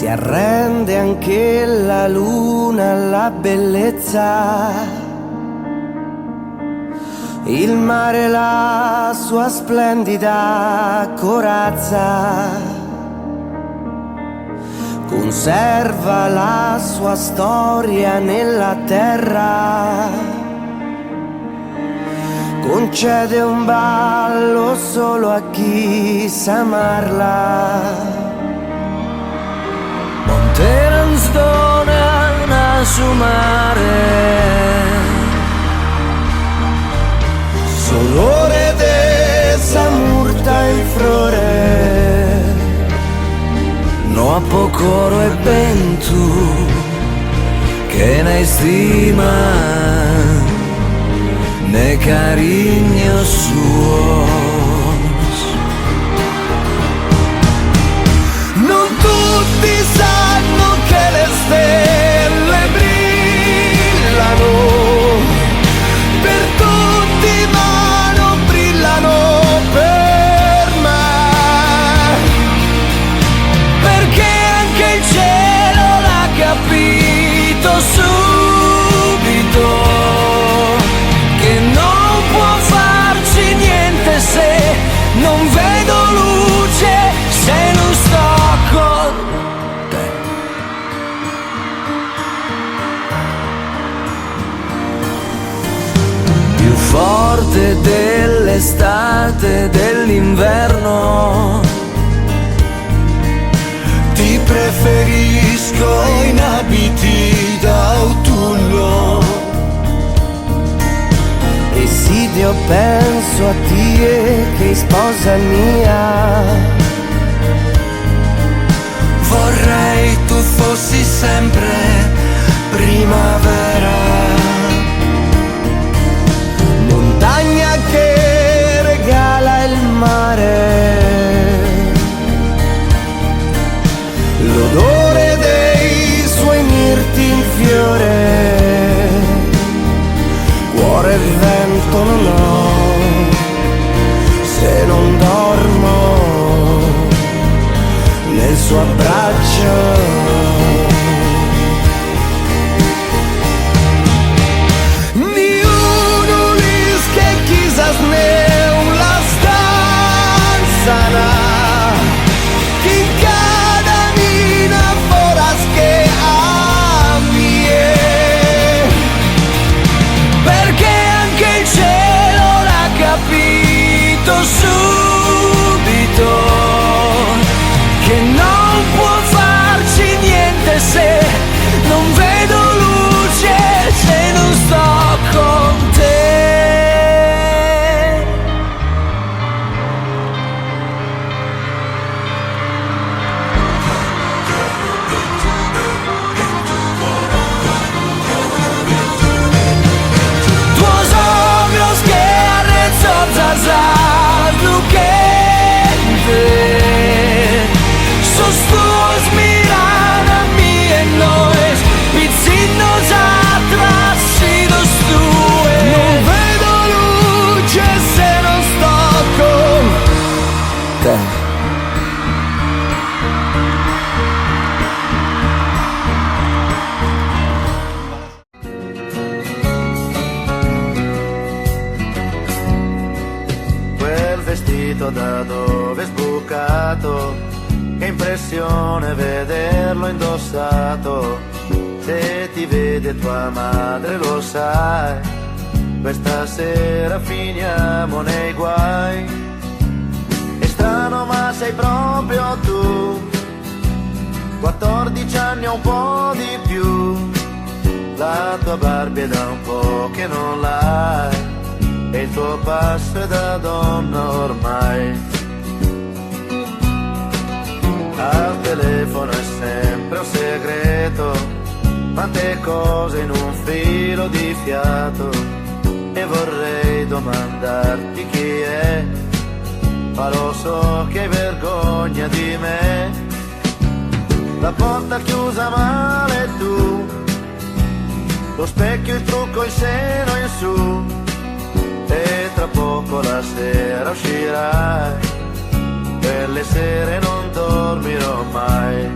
si arrende anche la luna alla bellezza, il mare la sua splendida corazza, conserva la sua storia nella terra, concede un ballo solo a chi sa amarla. Monteranzdona su mare, solore de samurta in flore, no a pocoro e bentu che ne stima ne cariño suos. Non tutti sanno che le stelle brillano per tutti, ma non brillano per me, perché anche il cielo l'ha capito subito che non può farci niente se non vedo luce, se non sto con te. Più forte dell'estate, dell'inverno, ti preferisco in abiti d'autunno. Esidio penso a te che sposa mia, vorrei tu fossi sempre primavera, montagna che regala il mare, l'odore dei suoi mirti in fiore, cuore e vento non ho se non dormo nel suo abbraccio. Ni uno che quizás ne la stanza che in cada mina foras che ami, perché anche il cielo l'ha capito subito che non può farci niente se non vedo luce, se non sto con te. Tuos ojos que arrezotas al luquente, sos tuos miran a mí en noes, pizzinos atrás y los tues. Non vedo luce se non sto con te. Quel vestito da dove è sbucato, che impressione vederlo indossato. Se ti vede tua madre lo sai, questa sera finiamo nei guai. È strano ma sei proprio tu, 14 anni o un po' di più. La tua Barbie è da un po' che non l'hai, e il tuo passo è da donna ormai. Al telefono è sempre un segreto, tante cose in un filo di fiato, e vorrei domandarti chi è, ma lo so che hai vergogna di me. La porta chiusa male tu, lo specchio, il trucco, il seno in su, e tra poco la sera uscirai, per le sere non dormirò mai.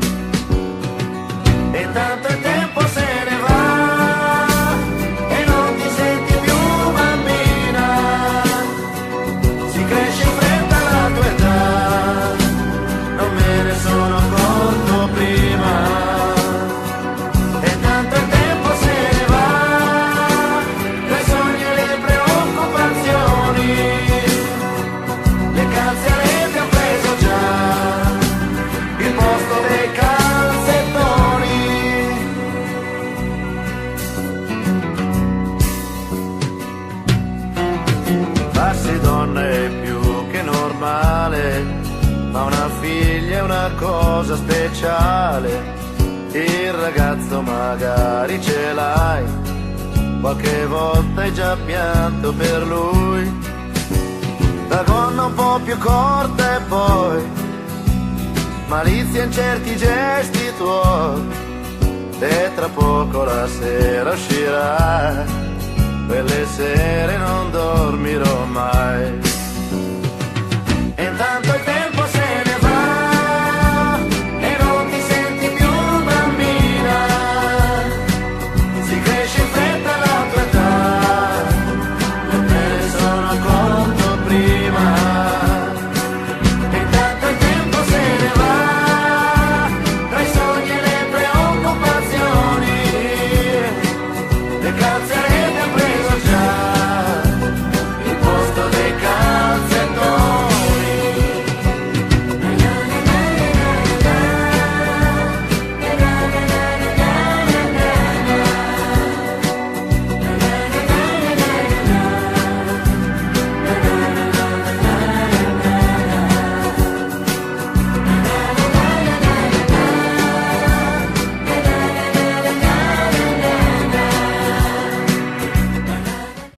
male, ma una figlia è una cosa speciale. Il ragazzo magari ce l'hai, qualche volta hai già pianto per lui. La gonna un po' più corta e poi malizia in certi gesti tuoi, e tra poco la sera uscirà, quelle sere non dormirò mai.